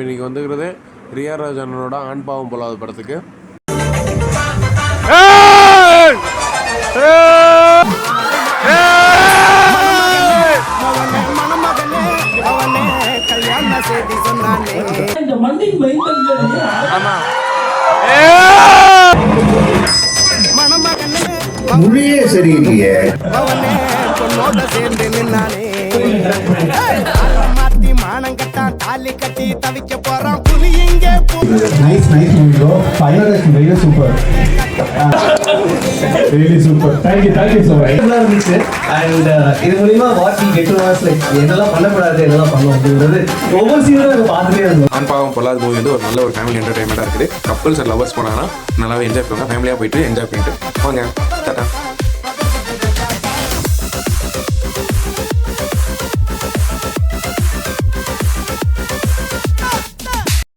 இன்னைக்கு வந்துக்கிறது ரியா ராஜனோட ஆண் பாவம் பொல்லாத படத்துக்கு. மொழியே சரியில்லையே. Nice movie bro. Final is very super. Really super. Thank you so much. And இது மூலமா what we get to know is like என்னெல்லாம் பண்ணக்கூடாது என்னெல்லாம் பண்ணணும் அப்படிங்கிறது ஒவ்வொரு சீனும் நம்ம பார்த்துட்டே இருந்தோம். ஆண் பாவம் பொல்லாத மூவி வந்து ஒரு நல்ல ஒரு ஃபேமிலி என்டர்டைன்மெண்ட்டாக இருக்குது. கப்பல்ஸ் அண்ட் லவர்ஸ் போனாங்கன்னா நல்லாவே என்ஜாய் பண்ணுவாங்க. ஃபேமிலியாக போயிட்டு என்ஜாய் பண்ணிட்டு வாங்க. டாடா.